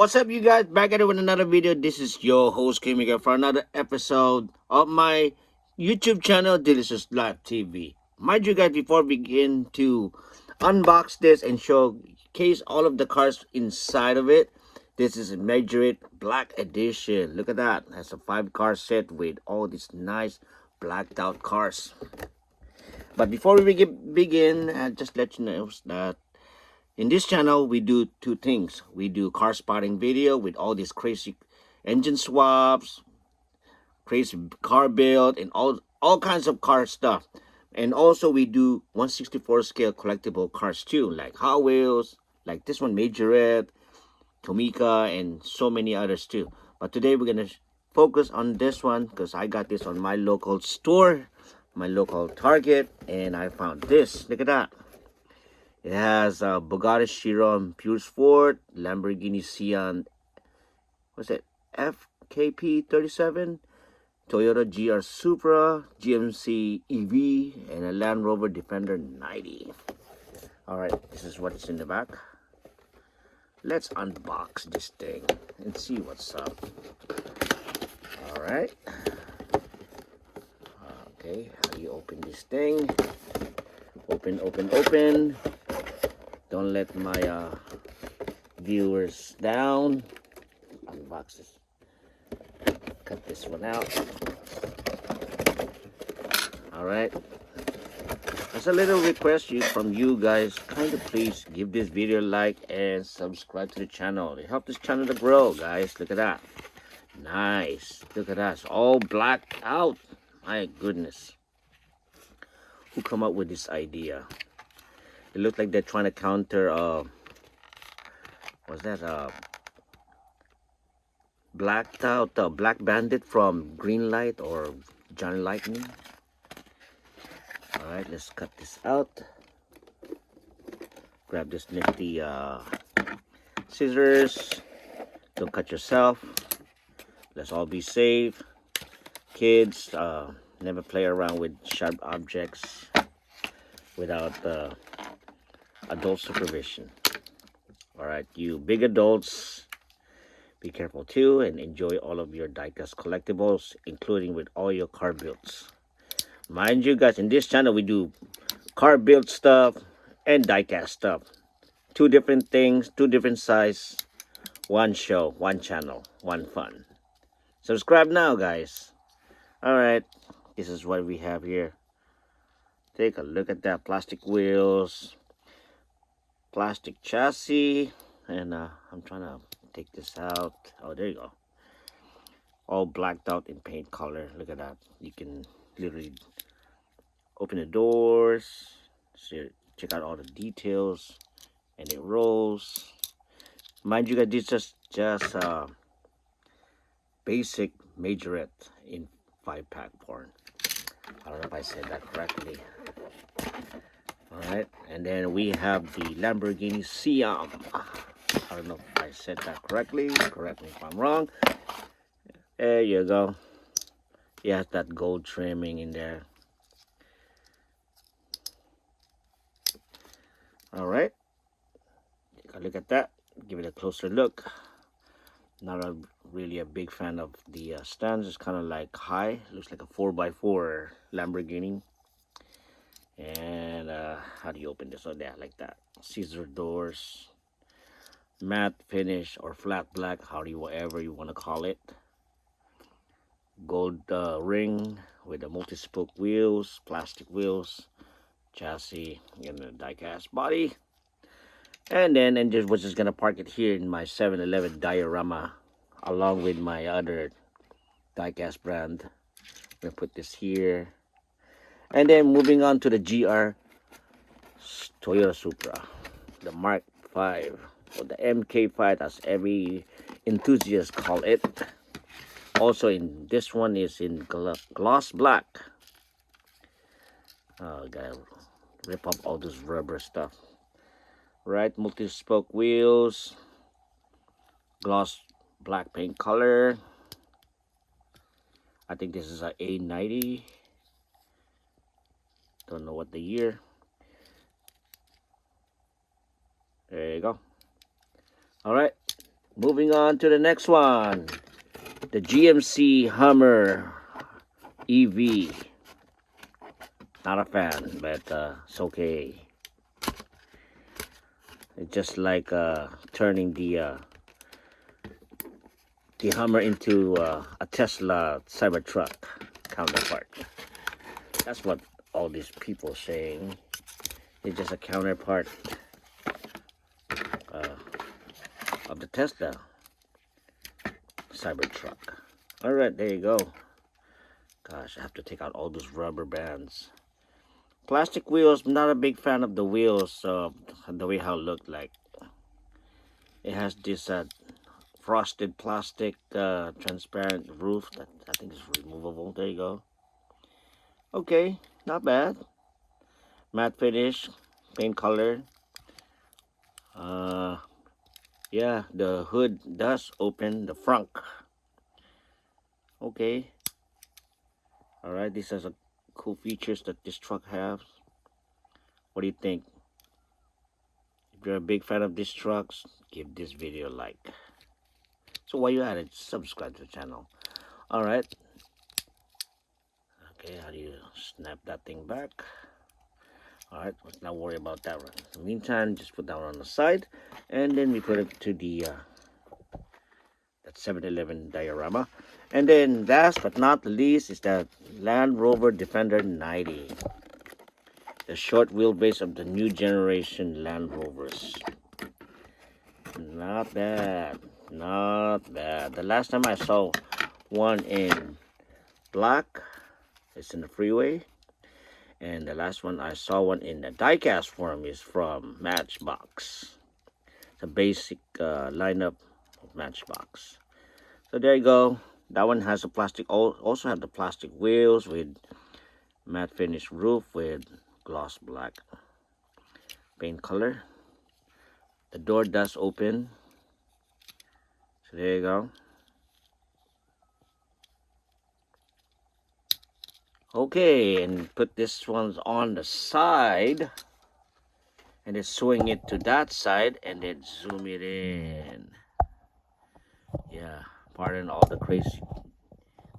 What's up, you guys? Back at it with another video. This is your host, Kim again, for another episode of my YouTube channel, Delicious Live TV. Mind you guys, before we begin to unbox this and showcase all of the cards inside of it, this is a Majorette Black Edition. Look at that. That's a 5-card set with all these nice blacked out cards. But before we begin, just let you know that in this channel, we do two things. We do car spotting video with all these crazy engine swaps, crazy car build, and all kinds of car stuff. And also we do 1/64 scale collectible cars too, like Hot Wheels, like this one, Majorette, Tomica, and so many others too. But today we're gonna focus on this one because I got this on my local store, my local Target, and I found this. Look at that. It has Bugatti Chiron Pure Sport, Lamborghini Sian, what's it, FKP 37, Toyota GR Supra, GMC EV, and a Land Rover Defender 90. Alright, this is what's in the back. Let's unbox this thing and see what's up. Alright. Okay, how do you open this thing? Open. Don't let my viewers down. Unbox this. Cut this one out. Alright. As a little request from you guys, kind of please give this video a like and subscribe to the channel. It helps this channel to grow, guys. Look at that. Nice. Look at that. It's all blacked out. My goodness. Who come up with this idea? It looks like they're trying to counter what's that, blacked out Black Bandit from Green Light or Johnny Lightning. Alright, let's cut this out. Grab this nifty scissors. Don't cut yourself. Let's all be safe. Kids, never play around with sharp objects without adult supervision. Alright, you big adults, be careful too and enjoy all of your diecast collectibles, including with all your car builds. Mind you guys, in this channel we do car build stuff and diecast stuff. Two different things, two different size, one show, one channel, one fun. Subscribe now, guys. Alright, this is what we have here. Take a look at that. Plastic wheels, plastic chassis, and I'm trying to take this out. Oh, there you go. All blacked out in paint color. Look at that. You can literally open the doors, see, check out all the details, and it rolls. Mind you guys, this is just basic Majorette in 5-pack porn. I don't know if I said that correctly. Alright, and then we have the Lamborghini Siam. I don't know if I said that correctly. Correct me if I'm wrong. There you go. It has that gold trimming in there. Alright. Take a look at that. Give it a closer look. Not really a big fan of the stands. It's kind of like high. Looks like a 4x4 Lamborghini. And how do you open this? Oh, yeah, like that. Scissor doors. Matte finish or flat black, whatever you want to call it. Gold ring with the multi-spoke wheels, plastic wheels, chassis, and the diecast body. And then we're just gonna park it here in my 7-Eleven diorama along with my other diecast brand. I'm gonna put this here. And then moving on to the GR Toyota Supra, the Mark 5 or the MK5, as every enthusiast call it. Also in this one is in gloss black. Oh, gotta rip up all this rubber stuff. Right, multi-spoke wheels, gloss black paint color. I think this is a A90. Don't know what the year. There you go. All right, moving on to the next one. The GMC Hummer EV. Not a fan, but it's okay. It's just like turning the Hummer into a Tesla Cybertruck counterpart. That's what all these people saying. It's just a counterpart of the Tesla Cybertruck. All right, there you go. Gosh, I have to take out all those rubber bands. Plastic wheels, not a big fan of the wheels, the way how it looked like. It has this frosted plastic transparent roof that I think is removable. There you go. Okay, not bad. Matte finish, paint color. Yeah, the hood does open the front. Okay. All right, this has a cool features that this truck has. What do you think? If you're a big fan of these trucks, give this video a like. So while you're at it, subscribe to the channel. All right. Okay, how do you snap that thing back? All right, let's not worry about that one. In the meantime, just put that one on the side, and then we put it to the that 7-Eleven diorama. And then last but not the least is the Land Rover Defender 90. The short wheelbase of the new generation Land Rovers. Not bad. Not bad. The last time I saw one in black, it's in the freeway. And the last one I saw one in the diecast form is from Matchbox. It's a basic lineup of Matchbox. So there you go. That one has a plastic, also have the plastic wheels with matte finish roof with gloss black paint color. The door does open. So there you go. Okay, and put this one's on the side. And then swing it to that side and then zoom it in. Yeah, pardon all the crazy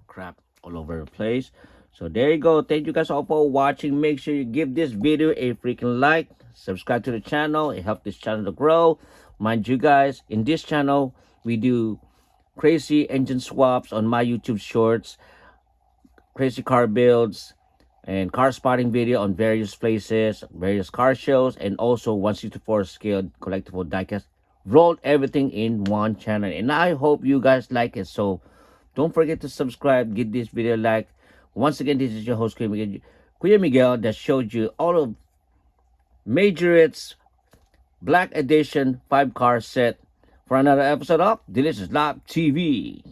crap all over the place. So there you go. Thank you guys all for watching. Make sure you give this video a freaking like. Subscribe to the channel. It helps this channel to grow. Mind you guys, in this channel, we do crazy engine swaps on my YouTube shorts, crazy car builds, and car spotting video on various places, various car shows, and also 1/64 scale collectible diecast. Rolled everything in one channel, and I hope you guys like it. So don't forget to subscribe, give this video a like. Once again, this is your host Kuya Miguel that showed you all of Majorette's Black Edition 5-car set for another episode of Delicious Live TV.